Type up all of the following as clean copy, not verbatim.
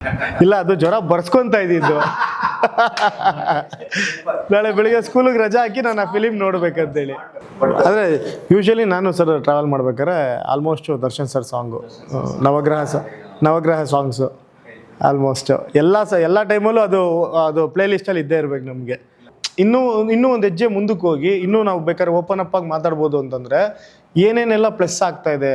ಇಲ್ಲ, ಅದು ಜ್ವರ ಬರ್ಸ್ಕೊಂತ ಇದ್ದಿದ್ದು. ನಾಳೆ ಬೆಳಿಗ್ಗೆ ಸ್ಕೂಲಿಗೆ ರಜಾ ಹಾಕಿ ನಾನು ಆ ಫಿಲಿಮ್ ನೋಡ್ಬೇಕಂತೇಳಿ. ಆದರೆ ಯೂಶಲಿ ನಾನು ಸರ್ ಟ್ರಾವೆಲ್ ಮಾಡ್ಬೇಕಾದ್ರೆ almost Darshan sir song, Navagraha songs almost ಎಲ್ಲ ಟೈಮಲ್ಲೂ ಅದು ಪ್ಲೇ ಲಿಸ್ಟಲ್ಲಿ ಇದ್ದೇ ಇರ್ಬೇಕು ನಮಗೆ. ಇನ್ನೂ ಒಂದು ಹೆಜ್ಜೆ ಮುಂದಕ್ಕೆ ಹೋಗಿ ಇನ್ನೂ ನಾವು ಬೇಕಾದ್ರೆ ಓಪನ್ ಅಪ್ ಆಗಿ ಮಾತಾಡ್ಬೋದು ಅಂತಂದರೆ ಏನೇನೆಲ್ಲ ಪ್ಲಸ್ ಆಗ್ತಾ ಇದೆ,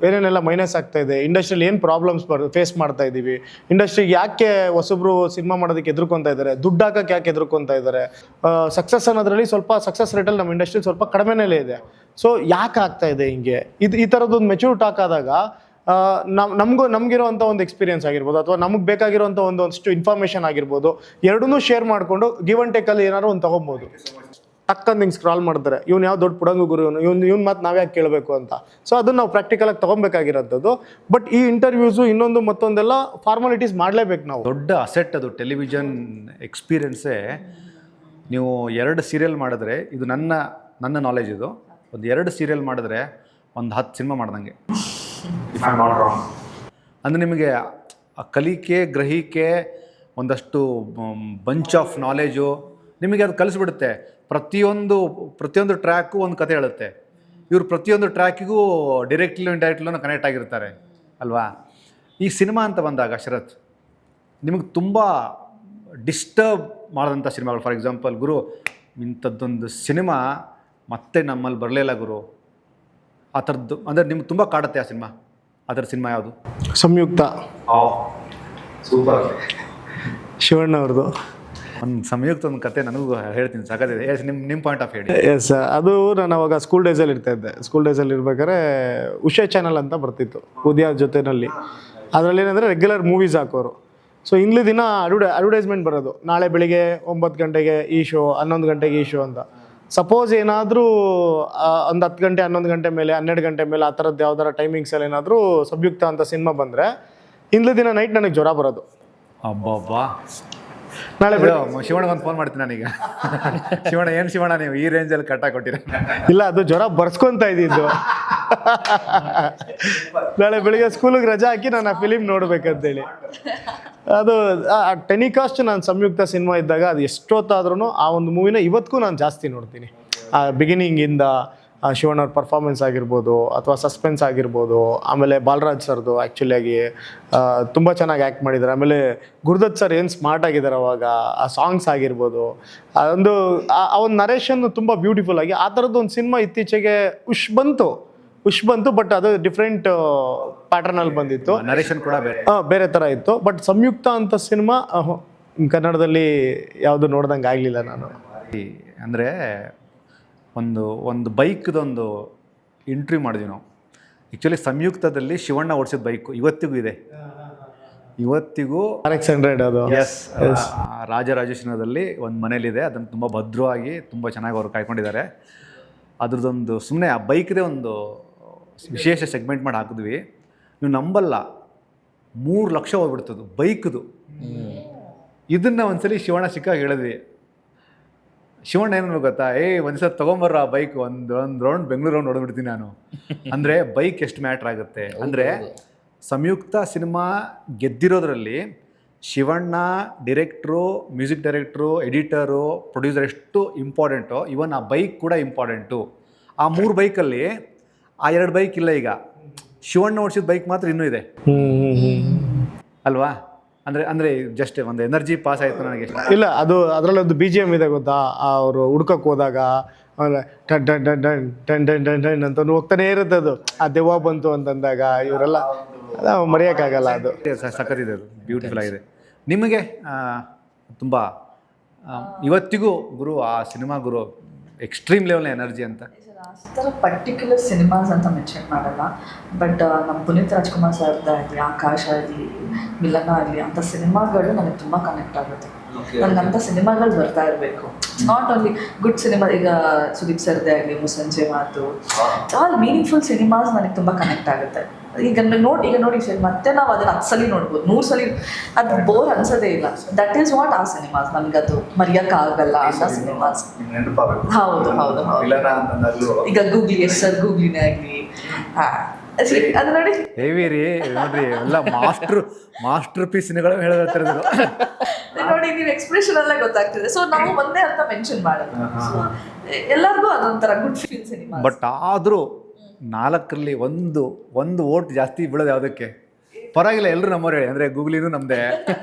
ಏನೇನೆಲ್ಲ ಮೈನಸ್ ಆಗ್ತಾ ಇದೆ, ಇಂಡಸ್ಟ್ರಿಯಲ್ಲಿ ಏನು ಪ್ರಾಬ್ಲಮ್ಸ್ ಫೇಸ್ ಮಾಡ್ತಾ ಇದ್ದೀವಿ, ಇಂಡಸ್ಟ್ರಿಗೆ ಯಾಕೆ ಹೊಸಬ್ರು ಸಿನಿಮಾ ಮಾಡೋದಕ್ಕೆ ಎದುರ್ಕೊತಾ ಇದ್ದಾರೆ, ದುಡ್ಡು ಹಾಕಕ್ಕೆ ಯಾಕೆ ಎದುರ್ಕೊತಾ ಇದ್ದಾರೆ, ಸಕ್ಸಸ್ ಅನ್ನೋದ್ರಲ್ಲಿ ಸ್ವಲ್ಪ ಸಕ್ಸಸ್ ರೇಟಲ್ಲಿ ನಮ್ಮ ಇಂಡಸ್ಟ್ರಿ ಸ್ವಲ್ಪ ಕಡಿಮೆನೇ ಇದೆ. ಸೊ ಯಾಕೆ ಆಗ್ತಾ ಇದೆ ಹಿಂಗೆ, ಈ ಥರದ್ದೊಂದು ಮೆಚೂರ್ ಟಾಕ್ ಆದಾಗ ನಮಗಿರೋಂಥ ಒಂದು ಎಕ್ಸ್ಪೀರಿಯನ್ಸ್ ಆಗಿರ್ಬೋದು ಅಥವಾ ನಮಗೆ ಬೇಕಾಗಿರೋಂಥ ಒಂದಷ್ಟು ಇನ್ಫಾರ್ಮೇಷನ್ ಆಗಿರ್ಬೋದು, ಎರಡನ್ನೂ ಶೇರ್ ಮಾಡಿಕೊಂಡು ಗಿವ್ ಆ್ಯಂಡ್ ಟೇಕಲ್ಲಿ ಏನಾದ್ರು ಒಂದು ತೊಗೊಬೋದು. ಟಕ್ಕಂದು ಹಿಂಗೆ ಸ್ಕ್ರಾಲ್ ಮಾಡ್ತಾರೆ, ಇವ್ನು ಯಾವ ದೊಡ್ಡ ಪುಡಂಗು ಗುರು, ಇವ್ನು ಮಾತು ನಾವ್ಯಾಕೆ ಕೇಳಬೇಕು ಅಂತ. ಸೊ ಅದನ್ನು ನಾವು ಪ್ರಾಕ್ಟಿಕಲಾಗಿ ತೊಗೊಬೇಕಾಗಿರೋಂಥದ್ದು. ಬಟ್ ಈ ಇಂಟರ್ವ್ಯೂಸು ಇನ್ನೊಂದು ಮತ್ತೊಂದೆಲ್ಲ ಫಾರ್ಮಾಲಿಟೀಸ್ ಮಾಡಲೇಬೇಕು ನಾವು. ದೊಡ್ಡ ಅಸೆಟ್ ಅದು ಟೆಲಿವಿಷನ್ ಎಕ್ಸ್ಪೀರಿಯನ್ಸೇ. ನೀವು 2 ಸೀರಿಯಲ್ ಮಾಡಿದ್ರೆ, ಇದು ನನ್ನ ನಾಲೆಜ್, ಇದು ಒಂದು 2 ಸೀರಿಯಲ್ ಮಾಡಿದ್ರೆ ಒಂದು 10 ಸಿನಿಮಾ ಮಾಡ್ದಂಗೆ, ಇಫ್ ಐ ನಾಟ್ ರಾಂಗ್. ಅಂದರೆ ನಿಮಗೆ ಕಲಿಕೆ, ಗ್ರಹಿಕೆ, ಒಂದಷ್ಟು ಬಂಚ್ ಆಫ್ ನಾಲೆಜು ನಿಮಗೆ ಅದು ಕಲಿಸ್ಬಿಡುತ್ತೆ. ಪ್ರತಿಯೊಂದು ಟ್ರ್ಯಾಕು ಒಂದು ಕತೆ ಹೇಳುತ್ತೆ. ಇವರು ಪ್ರತಿಯೊಂದು ಟ್ರ್ಯಾಕಿಗೂ ಡೈರೆಕ್ಟ್ಲಿ ಇಂಡೈರೆಕ್ಟ್ಲೂ ಕನೆಕ್ಟ್ ಆಗಿರ್ತಾರೆ ಅಲ್ವಾ. ಈ ಸಿನಿಮಾ ಅಂತ ಬಂದಾಗ ಶರತ್, ನಿಮಗೆ ತುಂಬ ಡಿಸ್ಟರ್ಬ್ ಮಾಡಿದಂಥ ಸಿನಿಮಾಗಳು, ಫಾರ್ ಎಕ್ಸಾಂಪಲ್ ಗುರು ಇಂಥದ್ದೊಂದು ಸಿನಿಮಾ ಮತ್ತೆ ನಮ್ಮಲ್ಲಿ ಬರಲಿಲ್ಲ ಗುರು, ಆ ಥರದ್ದು ಅಂದರೆ ನಿಮ್ಗೆ ತುಂಬ ಕಾಡುತ್ತೆ ಆ ಸಿನಿಮಾ, ಆ ಥರ ಸಿನಿಮಾ ಯಾವುದು? ಸಂಯುಕ್ತ, ಸೂಪರ್. ಶಿವಣ್ಣ ಅವ್ರದ್ದು ಒಂದು ಸಂಯುಕ್ತ ಒಂದು ಕತೆ ನನಗೂ ಹೇಳ್ತೀನಿ, ಸಾಕಾಗಿದೆ. ನಿಮ್ಮ ಪಾಯಿಂಟ್ ಆಫ್ ಹೇಳಿ. ಎಸ್, ಅದು ನಾನು ಅವಾಗ ಸ್ಕೂಲ್ ಡೇಸಲ್ಲಿ ಇರ್ತಾಯಿದ್ದೆ. ಸ್ಕೂಲ್ ಡೇಸಲ್ಲಿ ಇರ್ಬೇಕಾದ್ರೆ ಉಷಾ ಚಾನಲ್ ಅಂತ ಬರ್ತಿತ್ತು ಉದಯ ಜೊತೆಯಲ್ಲಿ. ಅದರಲ್ಲಿ ಏನಂದರೆ ರೆಗ್ಯುಲರ್ ಮೂವೀಸ್ ಹಾಕೋರು. ಸೊ ಇಂಗ್ಲಿ ದಿನ ಅಡ್ವರ್ಟೈಸ್ಮೆಂಟ್ ಬರೋದು, ನಾಳೆ ಬೆಳಿಗ್ಗೆ 9 ಗಂಟೆಗೆ ಈ ಶೋ, 11 ಗಂಟೆಗೆ ಈ ಶೋ ಅಂತ. ಸಪೋಸ್ ಏನಾದರೂ ಒಂದು 10 ಗಂಟೆ 11 ಗಂಟೆ ಮೇಲೆ 12 ಗಂಟೆ ಮೇಲೆ ಆ ಥರದ್ದು ಯಾವ್ದಾರ ಟೈಮಿಂಗ್ಸಲ್ಲಿ ಏನಾದರೂ ಸಂಯುಕ್ತ ಅಂತ ಸಿನಿಮಾ ಬಂದರೆ ಇಂಗ್ಲಿ ದಿನ ನೈಟ್ ನನಗೆ ಜ್ವರ ಬರೋದು. ಅಬ್ಬಬ್ಬಾ. ನಾಳೆ ಶಿವಣ್ಣ ಒಂದು ಫೋನ್ ಮಾಡ್ತೀನಿ ನಾನೀಗ. ಶಿವಣ್ಣ ನೀವು ಈ ರೇಂಜಲ್ಲಿ ಕಟ್ಟಾಗಿ ಕೊಟ್ಟಿರ. ಇಲ್ಲ, ಅದು ಜ್ವರ ಬರ್ಸ್ಕೊಂತ ಇದ್ದಿದ್ದು. ನಾಳೆ ಬೆಳಿಗ್ಗೆ ಸ್ಕೂಲಿಗೆ ರಜಾ ಹಾಕಿ ನಾನು ಆ ಫಿಲಿಮ್ ನೋಡ್ಬೇಕಂತೇಳಿ. ಅದು ಟೆಲಿಕಾಸ್ಟ್ ನಾನು ಸಂಯುಕ್ತ ಸಿನಿಮಾ ಇದ್ದಾಗ ಅದು ಎಷ್ಟೊತ್ತಾದ್ರೂ ಆ ಒಂದು ಮೂವಿನ ಇವತ್ತಿಗೂ ನಾನು ಜಾಸ್ತಿ ನೋಡ್ತೀನಿ. ಆ ಬಿಗಿನಿಂಗಿಂದ ಶಿವಣ್ಣವ್ರ ಪರ್ಫಾರ್ಮೆನ್ಸ್ ಆಗಿರ್ಬೋದು ಅಥವಾ ಸಸ್ಪೆನ್ಸ್ ಆಗಿರ್ಬೋದು, ಆಮೇಲೆ ಬಾಲರಾಜ್ ಸರ್ದು ಆ್ಯಕ್ಚುಲಿಯಾಗಿ ತುಂಬ ಚೆನ್ನಾಗಿ ಆ್ಯಕ್ಟ್ ಮಾಡಿದ್ದಾರೆ. ಆಮೇಲೆ ಗುರುದತ್ ಸರ್ ಏನು ಸ್ಮಾರ್ಟ್ ಆಗಿದ್ದಾರೆ ಅವಾಗ, ಆ ಸಾಂಗ್ಸ್ ಆಗಿರ್ಬೋದು, ಆ ಒಂದು ನರೇಷನ್ನು ತುಂಬ ಬ್ಯೂಟಿಫುಲ್ ಆಗಿ. ಆ ಥರದ್ದು ಒಂದು ಸಿನಿಮಾ ಇತ್ತೀಚೆಗೆ ಉಶ್ ಬಂತು, ಬಟ್ ಅದು ಡಿಫ್ರೆಂಟ್ ಪ್ಯಾಟರ್ನಲ್ಲಿ ಬಂದಿತ್ತು. ನರೇಷನ್ ಕೂಡ ಬೇರೆ ಥರ ಇತ್ತು. ಬಟ್ ಸಂಯುಕ್ತ ಅಂತ ಸಿನಿಮಾ ಕನ್ನಡದಲ್ಲಿ ಯಾವುದು ನೋಡ್ದಂಗೆ ಆಗಲಿಲ್ಲ ನಾನು. ಅಂದರೆ ಒಂದು ಬೈಕ್ದೊಂದು ಇಂಟರ್ವ್ಯೂ ಮಾಡಿದ್ವಿ ನಾವು. ಆ್ಯಕ್ಚುಲಿ ಸಂಯುಕ್ತದಲ್ಲಿ ಶಿವಣ್ಣ ಓಡಿಸಿದ ಬೈಕು ಇವತ್ತಿಗೂ ಇದೆ. ಇವತ್ತಿಗೂ RX100 ಅದು. ಎಸ್, ರಾಜರಾಜೇಶ್ವರದಲ್ಲಿ ಒಂದು ಮನೇಲಿದೆ. ಅದನ್ನು ತುಂಬ ಭದ್ರವಾಗಿ ತುಂಬ ಚೆನ್ನಾಗಿ ಅವರು ಕಾಯ್ಕೊಂಡಿದ್ದಾರೆ. ಅದ್ರದ್ದೊಂದು ಸುಮ್ಮನೆ ಆ ಬೈಕ್ದೇ ಒಂದು ವಿಶೇಷ ಸೆಗ್ಮೆಂಟ್ ಮಾಡಿ ಹಾಕಿದ್ವಿ. ನೀವು ನಂಬಲ್ಲ, 3 ಲಕ್ಷ ಹೋಗ್ಬಿಡ್ತದು ಬೈಕ್ದು. ಇದನ್ನು ಒಂದ್ಸಲಿ ಶಿವಣ್ಣ ಸಿಕ್ಕಾಗ ಹೇಳಿದ್ವಿ. ಶಿವಣ್ಣ ಏನು ಗೊತ್ತಾ, ಒಂದ್ಸಲ ತೊಗೊಂಬರ್ರ ಆ ಬೈಕ್, ಒಂದು ರೌಂಡ್ ಬೆಂಗಳೂರು ರೌಂಡ್ ಹೊಡೆದ್ಬಿಡ್ತೀನಿ ನಾನು. ಅಂದರೆ ಬೈಕ್ ಎಷ್ಟು ಮ್ಯಾಟ್ರ್ ಆಗುತ್ತೆ ಅಂದರೆ, ಸಂಯುಕ್ತ ಸಿನಿಮಾ ಗೆದ್ದಿರೋದ್ರಲ್ಲಿ ಶಿವಣ್ಣ ಡೈರೆಕ್ಟ್ರು, ಮ್ಯೂಸಿಕ್ ಡೈರೆಕ್ಟ್ರು, ಎಡಿಟರು, ಪ್ರೊಡ್ಯೂಸರ್ ಎಷ್ಟು ಇಂಪಾರ್ಟೆಂಟು, ಇವನ್ ಆ ಬೈಕ್ ಕೂಡ ಇಂಪಾರ್ಟೆಂಟು. ಆ 3 ಬೈಕಲ್ಲಿ ಆ 2 ಬೈಕ್ ಇಲ್ಲ. ಈಗ ಶಿವಣ್ಣ ಓಡಿಸಿದ ಬೈಕ್ ಮಾತ್ರ ಇನ್ನೂ ಇದೆ ಅಲ್ವಾ. ಅಂದರೆ ಜಸ್ಟ್ ಒಂದು ಎನರ್ಜಿ ಪಾಸ್ ಆಯಿತು ನನಗೆ. ಇಲ್ಲ, ಅದು ಅದರಲ್ಲಿ ಒಂದು BGM ಇದೆ ಗೊತ್ತಾ, ಅವರು ಹುಡ್ಕಕ್ಕೆ ಹೋದಾಗ ಆಮೇಲೆ ton ton ton ton ton ton ton ton ಅಂತ ಹೋಗ್ತಾನೆ ಇರುತ್ತೆ. ಅದು ಆ ದೆವ್ವ ಬಂತು ಅಂತಂದಾಗ ಇವರೆಲ್ಲ ಮರೆಯೋಕ್ಕಾಗಲ್ಲ. ಅದು ಸಖತ್ತಿದೆ, ಅದು ಬ್ಯೂಟಿಫುಲ್ ಆಗಿದೆ. ನಿಮಗೆ ತುಂಬ ಇವತ್ತಿಗೂ ಗುರು ಆ ಸಿನಿಮಾ ಗುರು ಎಕ್ಸ್ಟ್ರೀಮ್ ಲೆವೆಲ್ ಎನರ್ಜಿ ಅಂತ ಆ ಥರ ಪರ್ಟಿಕ್ಯುಲರ್ ಸಿನಿಮಾಸ್ ಅಂತ ಮೆನ್ಷನ್ ಮಾಡಲ್ಲ. ಬಟ್ ನಮ್ಮ ಪುನೀತ್ ರಾಜ್ಕುಮಾರ್ ಸರ್ದಾಗಲಿ, ಆಕಾಶ ಆಗಲಿ, ಮಿಲನ ಆಗಲಿ, ಅಂಥ ಸಿನಿಮಾಗಳು ನನಗೆ ತುಂಬ ಕನೆಕ್ಟ್ ಆಗುತ್ತೆ. ನನಗೆ ಅಂಥ ಸಿನಿಮಾಗಳು ಬರ್ತಾ ಇರಬೇಕು. ನಾಟ್ ಓನ್ಲಿ ಗುಡ್ ಸಿನಿಮಾ, ಈಗ ಸುದೀಪ್ ಸರ್ದೇ ಆಗಲಿ, ಮುಸ್ಸಂಜೆ ಮಾತು, ಆಲ್ ಮೀನಿಂಗ್ಫುಲ್ ಸಿನಿಮಾಸ್ ನನಗೆ ತುಂಬ ಕನೆಕ್ಟ್ ಆಗುತ್ತೆ. ಈಗ ನೋಡಿ ಸರ್, ಮತ್ತೆ ನಾವು ಅದನ್ನು 10 ಸಲ ನೋಡ್ಬೋದು, 100 ಸಲ, ಅದು ಬೋರ್ ಅನ್ಸೋದೇ ಇಲ್ಲ. ದಟ್ ಈಸ್ ವಾಟ್ ಆ ಸಿನಿಮಾಸ್, ನನಗದು ಮರೆಯೋಕ್ಕಾಗಲ್ಲ ಅನ್ನೋ ಸಿನಿಮಾಸ್. ಹೌದು. ಈಗ ಗೂಗ್ಲಿ, ಎಸ್ ಸರ್ ಗೂಗ್ಲಿನೇ ಆಗಲಿ, ಅದು ನೋಡಿ ಹೆವಿ ರೀ ನೋಡ್ರಿ ಎಲ್ಲ ಮಾಸ್ಟರ್ ಪೀಸ್ಗಳು ಹೇಳಿದ್ರು. ನೋಡಿ ನೀವು ಎಕ್ಸ್ಪ್ರೆಷನ್ ಅಲ್ಲೇ ಗೊತ್ತಾಗ್ತಿದೆ. ಸೊ ನಾವು ಒಂದೇ ಅಂತ ಮೆನ್ಷನ್ ಮಾಡೋದು. So, ಎಲ್ಲರಿಗೂ ಅದೊಂಥರ ಗುಡ್ ಫೀಲ್ ಸಿನಿಮಾ. ಬಟ್ ಆದರೂ 4ರಲ್ಲಿ ಒಂದು ಓಟ್ ಜಾಸ್ತಿ ಬೀಳೋದು ಯಾವುದಕ್ಕೆ? ಪರವಾಗಿಲ್ಲ, ಎಲ್ಲರೂ ನಮ್ಮವ್ರು ಹೇಳಿ. ಅಂದ್ರೆ ಗೂಗ್ಲಿನೂ ನಮ್ದೆ,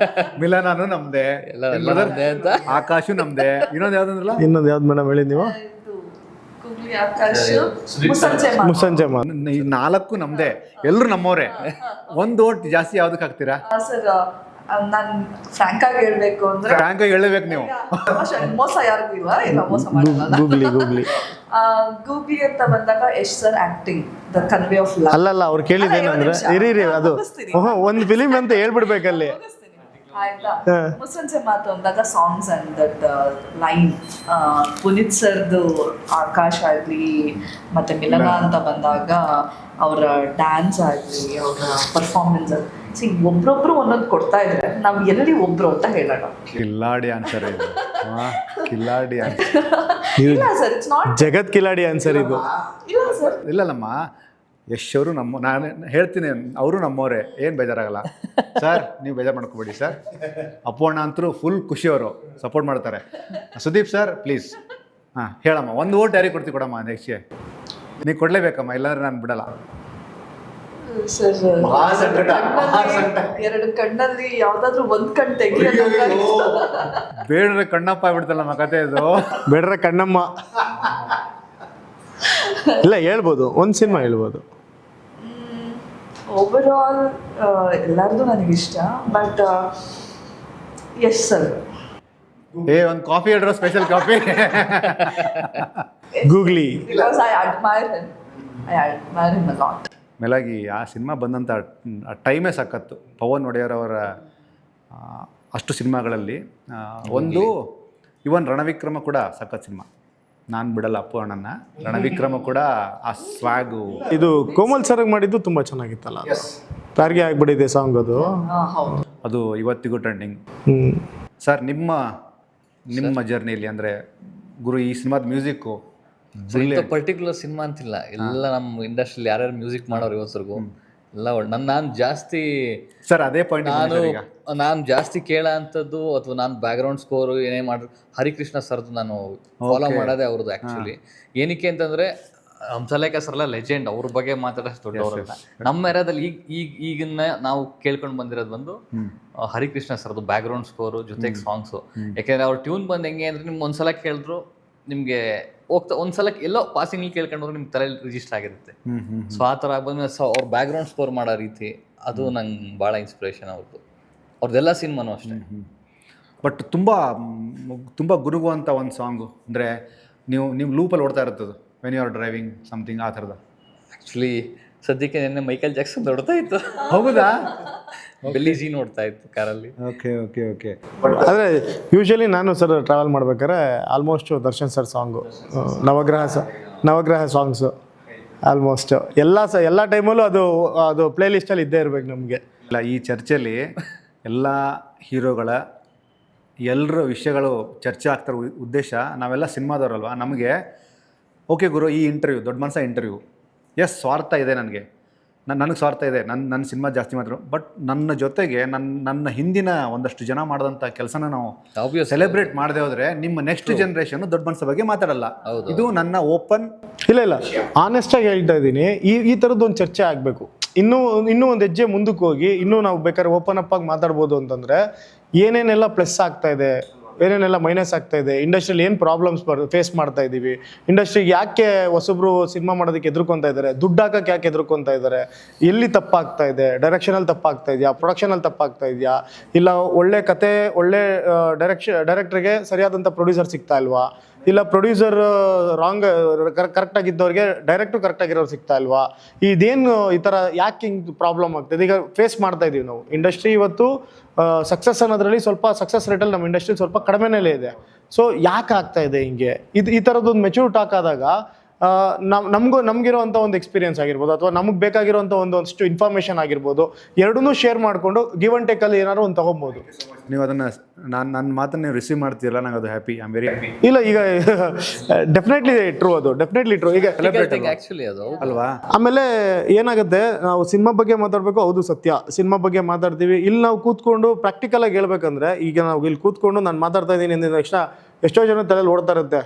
ಮಿಲನಾನು ನಮ್ದೆ, ಆಕಾಶು ನಮ್ದೆ, ಇನ್ನೊಂದು ಯಾವ್ದಂದ್ರಲ್ಲ, ಇನ್ನೊಂದು ಯಾವ್ದು ಮೇಡಮ್ ಹೇಳಿ ನೀವು? ಗೂಗ್ಲಿ, ಆಕಾಶ್, ಮುಸ್ಸಂಜೆ ಮುಸ್ಸಂಜೆ ಈ 4 ನಮ್ದೆ, ಎಲ್ಲರೂ ನಮ್ಮವ್ರೆ. ಒಂದು ಓಟ್ ಜಾಸ್ತಿ ಯಾವ್ದಕ್ಕೆ ಹಾಕ್ತೀರಾ? ಸರ್ ನಾನು ಫ್ರಾಂಕ್ ಆಗಿ ಹೇಳ್ಬೇಕು ಅಂದ್ರೆ ಫ್ರಾಂಕ್ ಆಗಿ ಹೇಳಬೇಕು ನೀವು. ಮೋಸ ಯಾರಿಗೂ ಇಲ್ಲ ಮೋಸ ಮಾಡಲ್ಲ. ಗೂಗ್ಲಿ ಗೂಗ್ಲಿ ಅಂತ ಬಂದಾಗ Yash sir acting the convey of love. ಅಲ್ಲಲ್ಲ ಅವ್ರು ಕೇಳಿದ್ದೇನಂದ್ರೆ ಇರಿ ಅದು ಒಂದು ಫಿಲಿಮ್ ಅಂತ ಹೇಳ್ಬಿಡ್ಬೇಕಲ್ಲಿ. ಆಯ್ತಾ? ಮುಸ್ಸಂಜೆ ಮಾತು ಅಂದಾಗ songs and that line, Puneeth ಸರ್ದು ಆಕಾಶ್ ಆಗಲಿ ಮತ್ತೆ ಮಿಲನ ಅಂತ ಬಂದಾಗ ಅವರ ಡ್ಯಾನ್ಸ್ ಆಗಲಿ ಅವರ ಪರ್ಫಾರ್ಮೆನ್ಸ್ ಆಗಲಿ, ಒಬ್ರೊಬ್ರು ಒಂದೊಂದು ಕೊಡ್ತಾ ಇದ್ರೆ ನಾವು ಎಲ್ಲಿ ಒಬ್ರು ಅಂತ ಹೇಳೋಣ. ಕಿಲ್ಲಾಡಿ ಆನ್ಸರ್ ಇದು. ಕಿಲ್ಲಾಡಿ ಆನ್ಸರ್ ಇಲ್ಲ sir, it's not Jagat Kiladi answer ಇದು. ಇಲ್ಲ ಸರ್, ಇಲ್ಲಲ್ಲಮ್ಮ, ಯಶ್ ಅವರು ನಾನು ಹೇಳ್ತೀನಿ, ಅವರು ನಮ್ಮವರೇ, ಏನು ಬೇಜಾರಾಗಲ್ಲ ಸರ್, ನೀವು ಬೇಜಾರು ಮಾಡ್ಕೋಬೇಡಿ ಸರ್. ಅಪ್ಪಣ್ಣ ಅಂತರೂ ಫುಲ್ ಖುಷಿ, ಅವರು ಸಪೋರ್ಟ್ ಮಾಡ್ತಾರೆ. ಸುದೀಪ್ ಸರ್ ಪ್ಲೀಸ್ ಹೇಳಮ್ಮ, ಒಂದು ಓಟ್ ಯಾರಿಗೆ ಕೊಡ್ತೀವಿ ಕೊಡಮ್ಮ ನೆಕ್ಸ್ಟ್. ನೀವು ಕೊಡಲೇಬೇಕಮ್ಮ, ಇಲ್ಲಾಂದ್ರೆ ನಾನು ಬಿಡಲ್ಲ. ಸರ್ ಎರಡು ಕಣ್ಣಲ್ಲಿ ಯಾವ್ದಾದ್ರು ಒಂದ್ ಕಣ್ ತೆಗಿಯೋದು. ಬೇಡ್ರೆ ಕಣ್ಣಪ್ಪ ಆಗ್ಬಿಡ್ತಲ್ಲಮ್ಮ ಕತೆ ಇದು. ಬೇಡ್ರೆ ಕಣ್ಣಮ್ಮ. ಇಲ್ಲ ಹೇಳ್ಬೋದು, ಒಂದು ಸಿನಿಮಾ ಹೇಳ್ಬೋದು. ಓವರ್ ಆಲ್ ಎಲ್ಲರದು ನನಗಿಷ್ಟ, ಬಟ್ ಎಸ್ ಸರ್. ಒಂದು ಕಾಫಿ ಹೇಳ್ರ, special coffee. Googly. Because I admire him a lot. ಮೇಲಾಗಿ ಆ ಸಿನಿಮಾ ಬಂದಂಥ ಟೈಮೇ ಸಖತ್ತು. ಪವನ್ ಒಡೆಯರ್ ಅವರ ಅಷ್ಟು ಸಿನಿಮಾಗಳಲ್ಲಿ ಒಂದು ಇವನ್ ರಣವಿಕ್ರಮ ಕೂಡ ಸಖತ್ ಸಿನಿಮಾ. ನಾನು ಬಿಡಲ್ಲ ಅಪ್ಪು ಅಣ್ಣನ. ರಣವಿಕ್ರಮ ಕೂಡ ಆ ಸ್ವಾಗು. ಇದು ಕೋಮಲ್ ಸರ್ ಮಾಡಿದ್ದು ತುಂಬ ಚೆನ್ನಾಗಿತ್ತಲ್ಲ, ತಾರ್ಗೆ ಆಗ್ಬಿಟ್ಟಿದೆ ಸಾಂಗ್ ಅದು. ಅದು ಇವತ್ತಿಗೂ ಟ್ರೆಂಡಿಂಗ್. ಸರ್ ನಿಮ್ಮ ಜರ್ನಿಯಲ್ಲಿ ಅಂದರೆ ಗುರು ಈ ಸಿನಿಮಾದ ಮ್ಯೂಸಿಕ್ಕು ಪರ್ಟಿಕ್ಯುಲರ್ ಸಿನಿಮಾ ಅಂತಿಲ್ಲ, ಎಲ್ಲ ನಮ್ಮ ಇಂಡಸ್ಟ್ರಿಯಲ್ಲಿ ಯಾರ್ಯಾರು ಮ್ಯೂಸಿಕ್ ಮಾಡೋರು ಇವತ್ತರೆಗೂ ಎಲ್ಲ ನಾನು ಜಾಸ್ತಿ ಸರ್ ಅದೇ ಪಾಯಿಂಟ್ ನಾನು ಜಾಸ್ತಿ ಕೇಳೋ ಅಂಥದ್ದು ಅಥವಾ ನಾನು ಬ್ಯಾಕ್ಗ್ರೌಂಡ್ ಸ್ಕೋರು ಏನೇ ಮಾಡಿದ್ರು ಹರಿಕೃಷ್ಣ ಸರ್ದು ನಾನು ಫಾಲೋ ಮಾಡೋದೇ ಅವ್ರದ್ದು. ಆ್ಯಕ್ಚುಲಿ ಏನಕ್ಕೆ ಅಂತಂದರೆ ಹಂಸಲೇಖ ಸರ್ಲ್ಲ ಲೆಜೆಂಡ್, ಅವ್ರ ಬಗ್ಗೆ ಮಾತಾಡೋಷ್ಟು ದೊಡ್ಡವರಲ್ಲ. ನಮ್ಮ ಏರಿಯಾದಲ್ಲಿ ಈಗಿನ ನಾವು ಕೇಳ್ಕೊಂಡು ಬಂದಿರೋದು ಬಂದು ಹರಿಕೃಷ್ಣ ಸರ್ದು ಬ್ಯಾಕ್ಗ್ರೌಂಡ್ ಸ್ಕೋರು ಜೊತೆಗೆ ಸಾಂಗ್ಸು. ಯಾಕೆಂದರೆ ಅವ್ರ ಟ್ಯೂನ್ ಬಂದು ಹೆಂಗೆ ಅಂದರೆ ನಿಮ್ಗೆ ಒಂದ್ಸಲ ಕೇಳಿದ್ರು ನಿಮಗೆ ಹೋಗ್ತಾ ಒಂದ್ಸಲ ಎಲ್ಲೋ ಪಾಸಿಂಗ್ಲಿ ಕೇಳ್ಕೊಂಡ್ರು ನಿಮ್ಗೆ ತಲೆಯಲ್ಲಿ ರಿಜಿಸ್ಟರ್ ಆಗಿರುತ್ತೆ. ಸೊ ಆ ಥರ ಬಂದ್ಮೇಲೆ ಅವ್ರ ಬ್ಯಾಕ್ಗ್ರೌಂಡ್ ಸ್ಕೋರ್ ಮಾಡೋ ರೀತಿ ಅದು ನಂಗೆ ಭಾಳ ಇನ್ಸ್ಪಿರೇಷನ್ ಅವ್ರದ್ದೆಲ್ಲ ಸಿನಿಮಾನು ಅಷ್ಟೇ. ಬಟ್ ತುಂಬ ಗುರುಗುವಂಥ ಒಂದು ಸಾಂಗು ಅಂದರೆ ನೀವು ಲೂಪಲ್ಲಿ ಓಡ್ತಾ ಇರ್ತದೆ when you are driving something ಆ ಥರದ. ಆ್ಯಕ್ಚುಲಿ ಸದ್ಯಕ್ಕೆ ನಿನ್ನೆ ಮೈಕಲ್ ಜಾಕ್ಸನ್ ನೋಡ್ತಾ ಇತ್ತು. ಹೌದಾ? ಬೆಲ್ಲಿ ಜಿ ನೋಡ್ತಾ ಇತ್ತು ಕಾರಲ್ಲಿ. ಓಕೆ. ಆದರೆ ಯೂಶಲಿ ನಾನು ಸರ್ ಟ್ರಾವೆಲ್ ಮಾಡ್ಬೇಕಾದ್ರೆ almost Darshan sir song, Navagraha songs almost ಎಲ್ಲ ಟೈಮಲ್ಲೂ ಅದು ಪ್ಲೇ ಲಿಸ್ಟಲ್ಲಿ ಇದ್ದೇ ಇರ್ಬೇಕು ನಮಗೆ. ಇಲ್ಲ, ಈ ಚರ್ಚೆಯಲ್ಲಿ ಎಲ್ಲ ಹೀರೋಗಳ ಎಲ್ಲರ ವಿಷಯಗಳು ಚರ್ಚೆ ಆಗ್ತಿರೋ ಉದ್ದೇಶ ನಾವೆಲ್ಲ ಸಿನಿಮಾದವ್ರಲ್ವ. ನಮಗೆ ಓಕೆ ಗುರು, ಈ ಇಂಟರ್ವ್ಯೂ ದೊಡ್ಡ ಮನಸ್ಸ ಇಂಟರ್ವ್ಯೂ, ಎಸ್ ಸ್ವಾರ್ಥ ಇದೆ ನನಗೆ ಸ್ವಾರ್ಥ ಇದೆ, ನನ್ನ ಸಿನಿಮಾ ಜಾಸ್ತಿ ಮಾಡಿದ್ರು. ಬಟ್ ನನ್ನ ಜೊತೆಗೆ ನನ್ನ ಹಿಂದಿನ ಒಂದಷ್ಟು ಜನ ಮಾಡಿದಂಥ ಕೆಲಸನ ನಾವು ಸೆಲೆಬ್ರೇಟ್ ಮಾಡದೆ ಹೋದರೆ ನಿಮ್ಮ ನೆಕ್ಸ್ಟ್ ಜನ್ರೇಷನ್ ದೊಡ್ಡ ಮನಸ್ಸ ಬಗ್ಗೆ ಮಾತಾಡಲ್ಲ. ಇದು ನನ್ನ ಓಪನ್. ಇಲ್ಲ ಆನೆಸ್ಟಾಗಿ ಹೇಳ್ತಾ ಇದ್ದೀನಿ, ಈ ಥರದ್ದು ಒಂದು ಚರ್ಚೆ ಆಗಬೇಕು. ಇನ್ನೂ ಒಂದು ಹೆಜ್ಜೆ ಮುಂದಕ್ಕೆ ಹೋಗಿ ಇನ್ನೂ ನಾವು ಬೇಕಾದ್ರೆ ಓಪನ್ ಅಪ್ ಆಗಿ ಮಾತಾಡ್ಬೋದು ಅಂತಂದರೆ ಏನೇನೆಲ್ಲ ಪ್ಲಸ್ ಆಗ್ತಾ ಇದೆ, ಏನೇನೆಲ್ಲ ಮೈನಸ್ ಆಗ್ತಾ ಇದೆ, ಇಂಡಸ್ಟ್ರಿಯಲ್ಲಿ ಏನು ಪ್ರಾಬ್ಲಮ್ಸ್ ಫೇಸ್ ಮಾಡ್ತಾ ಇದ್ದೀವಿ, ಇಂಡಸ್ಟ್ರಿಗೆ ಯಾಕೆ ಹೊಸಬ್ರು ಸಿನಿಮಾ ಮಾಡೋದಕ್ಕೆ ಎದುರ್ಕೊತಾ ಇದ್ದಾರೆ, ದುಡ್ಡು ಹಾಕೋಕ್ಕೆ ಯಾಕೆ ಎದುರ್ಕೊತಾ ಇದ್ದಾರೆ, ಎಲ್ಲಿ ತಪ್ಪಾಗ್ತಾ ಇದೆ, ಡೈರೆಕ್ಷನಲ್ಲಿ ತಪ್ಪಾಗ್ತಾ ಇದೆಯಾ, ಪ್ರೊಡಕ್ಷನಲ್ಲಿ ತಪ್ಪಾಗ್ತಾ ಇದೆಯಾ, ಇಲ್ಲ ಒಳ್ಳೆ ಕತೆ ಒಳ್ಳೆ ಡೈರೆಕ್ಟ್ರಿಗೆ ಸರಿಯಾದಂಥ ಪ್ರೊಡ್ಯೂಸರ್ ಸಿಗ್ತಾ ಇಲ್ವಾ, ಇಲ್ಲ ಪ್ರೊಡ್ಯೂಸರ್ ರಾಂಗ್ ಕರೆಕ್ಟಾಗಿದ್ದವ್ರಿಗೆ ಡೈರೆಕ್ಟ್ರು ಕರೆಕ್ಟಾಗಿರೋರು ಸಿಗ್ತಾ ಇಲ್ವಾ, ಇದೇನು ಈ ಥರ ಯಾಕೆ ಹಿಂಗೆ ಪ್ರಾಬ್ಲಮ್ ಆಗ್ತಾಯಿದೆ ಈಗ ಫೇಸ್ ಮಾಡ್ತಾ ಇದ್ದೀವಿ ನಾವು. ಇಂಡಸ್ಟ್ರಿ ಇವತ್ತು ಸಕ್ಸಸ್ ಅನ್ನೋದ್ರಲ್ಲಿ ಸ್ವಲ್ಪ ಸಕ್ಸಸ್ ರೇಟಲ್ಲಿ ನಮ್ಮ ಇಂಡಸ್ಟ್ರಿ ಸ್ವಲ್ಪ ಕಡಿಮೆನೇ ಇದೆ. ಸೊ ಯಾಕೆ ಆಗ್ತಾ ಇದೆ ಹಿಂಗೆ, ಈ ಥರದ್ದೊಂದು ಮೆಚೂರ್ ಟಾಕ್ ಆದಾಗ ನಮಗಿರೋಂಥ ಒಂದು ಎಕ್ಸ್ಪೀರಿಯನ್ಸ್ ಆಗಿರ್ಬೋದು ಅಥವಾ ನಮಗೆ ಬೇಕಾಗಿರೋಂಥ ಒಂದಷ್ಟು ಇನ್ಫಾರ್ಮೇಷನ್ ಆಗಿರ್ಬೋದು ಎರಡನ್ನೂ ಶೇರ್ ಮಾಡಿಕೊಂಡು ಗಿವ್ ಆ್ಯಂಡ್ ಟೇಕಲ್ಲಿ ಏನಾದ್ರು ಒಂದು ತೊಗೊಬೋದು. ನೀವು ಅದನ್ನು ನನ್ನ ಮಾತನ್ನು ನೀವು ರಿಸೀವ್ ಮಾಡ್ತೀರಲ್ಲ, ನಂಗೆ ಅದು happy, I am very happy. ಇಲ್ಲ ಈಗ ಡೆಫಿನೆಟ್ಲಿ ಟ್ರೂ, ಅದು ಡೆಫಿನೆಟ್ಲಿ ಟ್ರೂ. ಈಗ ಆಕ್ಚುಲಿ ಅದು ಅಲ್ವಾ? ಆಮೇಲೆ ಏನಾಗುತ್ತೆ, ನಾವು ಸಿನಿಮಾ ಬಗ್ಗೆ ಮಾತಾಡಬೇಕು, ಹೌದು ಸತ್ಯ, ಸಿನಿಮಾ ಬಗ್ಗೆ ಮಾತಾಡ್ತೀವಿ. ಇಲ್ಲಿ ನಾವು ಕೂತ್ಕೊಂಡು ಪ್ರಾಕ್ಟಿಕಲ್ ಆಗಿ ಹೇಳ್ಬೇಕಂದ್ರೆ, ಈಗ ನಾವು ಇಲ್ಲಿ ಕೂತ್ಕೊಂಡು ನಾನು ಮಾತಾಡ್ತಾ ಇದ್ದೀನಿ ಅಂದಿದ ತಕ್ಷಣ ಎಷ್ಟೋ ಜನ ತಲೆಯಲ್ಲಿ ಓಡ್ತಾ ಇರುತ್ತೆ,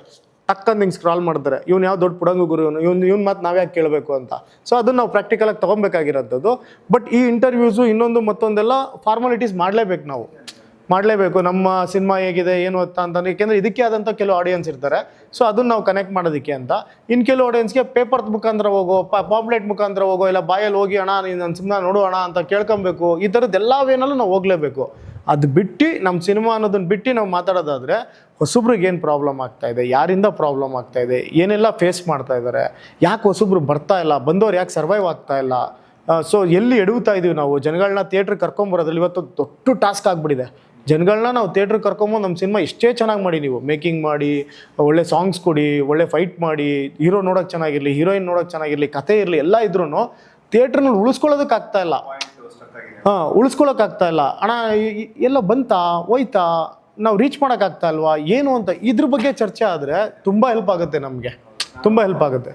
ಟಕ್ಕಂತ ಹಿಂಗೆ ಸ್ಕ್ರಾಲ್ ಮಾಡ್ತಾರೆ, ಇವ್ನು ಯಾವ ದೊಡ್ಡ ಪುಡಂಗು ಗುರು, ಇವ್ನು ಮಾತು ನಾವು ಯಾಕೆ ಕೇಳಬೇಕು ಅಂತ. ಸೊ ಅದನ್ನು ನಾವು ಪ್ರಾಕ್ಟಿಕಲಾಗಿ ತೊಗೊಬೇಕಾಗಿರೋಂಥದ್ದು. ಬಟ್ ಈ ಇಂಟರ್ವ್ಯೂಸು ಇನ್ನೊಂದು ಮತ್ತೊಂದೆಲ್ಲ ಫಾರ್ಮಾಲಿಟೀಸ್ ಮಾಡಲೇಬೇಕು. ನಮ್ಮ ಸಿನಿಮಾ ಹೇಗಿದೆ ಏನು ಅಂತ ಏಕೆಂದರೆ ಇದಕ್ಕೆ ಆದಂಥ ಕೆಲವು ಆಡಿಯನ್ಸ್ ಇರ್ತಾರೆ. ಸೊ ಅದನ್ನು ನಾವು ಕನೆಕ್ಟ್ ಮಾಡೋದಕ್ಕೆ ಅಂತ. ಇನ್ನು ಕೆಲವು ಆಡಿಯನ್ಸ್ಗೆ ಪೇಪರ್ ಮುಖಾಂತರ ಹೋಗೋ, ಪಾಂಪ್ಲೆಟ್ ಮುಖಾಂತರ ಹೋಗೋ, ಇಲ್ಲ ಬಾಯಲ್ಲಿ ಹೋಗಿ ಅಣ್ಣ ನನ್ನ ಸಿನಿಮಾ ನೋಡೋಣ ಅಂತ ಕೇಳ್ಕೊಬೇಕು. ಈ ಥರದ್ದು ಎಲ್ಲ ವೇನಲ್ಲೂ ನಾವು ಹೋಗಲೇಬೇಕು. ಅದು ಬಿಟ್ಟು ನಮ್ಮ ಸಿನಿಮಾ ಅನ್ನೋದನ್ನ ಬಿಟ್ಟು ನಾವು ಮಾತಾಡೋದಾದರೆ ಹೊಸಬ್ರಿಗೆ ಏನು ಪ್ರಾಬ್ಲಮ್ ಆಗ್ತಾಯಿದೆ, ಯಾರಿಂದ ಪ್ರಾಬ್ಲಮ್ ಆಗ್ತಾಯಿದೆ, ಏನೆಲ್ಲ ಫೇಸ್ ಮಾಡ್ತಾ ಇದ್ದಾರೆ, ಯಾಕೆ ಹೊಸಬ್ರು ಬರ್ತಾ ಇಲ್ಲ, ಬಂದವ್ರು ಯಾಕೆ ಸರ್ವೈವ್ ಆಗ್ತಾ ಇಲ್ಲ, ಸೊ ಎಲ್ಲಿ ಎಡುತ್ತಾ ಇದ್ದೀವಿ ನಾವು ಜನಗಳನ್ನ ಥಿಯೇಟ್ರಿಗೆ ಕರ್ಕೊಂಬರೋದ್ರಲ್ಲಿ. ಇವತ್ತು ದೊಡ್ಡ ಟಾಸ್ಕ್ ಆಗಿಬಿಟ್ಟಿದೆ. ಜನಗಳನ್ನ ನಾವು ಥಿಯೇಟ್ರಿಗೆ ಕರ್ಕೊಂಬಂದು ನಮ್ಮ ಸಿನಿಮಾ ಎಷ್ಟೇ ಚೆನ್ನಾಗಿ ಮಾಡಿ, ನೀವು ಮೇಕಿಂಗ್ ಮಾಡಿ, ಒಳ್ಳೆ ಸಾಂಗ್ಸ್ ಕೊಡಿ, ಒಳ್ಳೆ ಫೈಟ್ ಮಾಡಿ, ಹೀರೋ ನೋಡೋಕೆ ಚೆನ್ನಾಗಿರಲಿ, ಹೀರೋಯಿನ್ ನೋಡೋಕೆ ಚೆನ್ನಾಗಿರಲಿ, ಕಥೆ ಇರಲಿ, ಎಲ್ಲ ಇದ್ರೂ ಥಿಯೇಟ್ರ್ನಲ್ಲಿ ಉಳಿಸ್ಕೊಳ್ಳೋದಕ್ಕಾಗ್ತಾ ಇಲ್ಲ. ಉಳಿಸ್ಕೊಳ್ಳೋಕ್ಕಾಗ್ತಾ ಇಲ್ಲ. ಅಣ್ಣ ಎಲ್ಲ ಬಂತಾ ಹೋಯ್ತಾ, ನಾವು ರೀಚ್ ಮಾಡೋಕ್ಕಾಗ್ತಾ ಇಲ್ವಾ ಏನು ಅಂತ ಇದ್ರ ಬಗ್ಗೆ ಚರ್ಚೆ ಆದರೆ ತುಂಬ ಹೆಲ್ಪ್ ಆಗುತ್ತೆ, ನಮಗೆ ತುಂಬ ಹೆಲ್ಪ್ ಆಗುತ್ತೆ.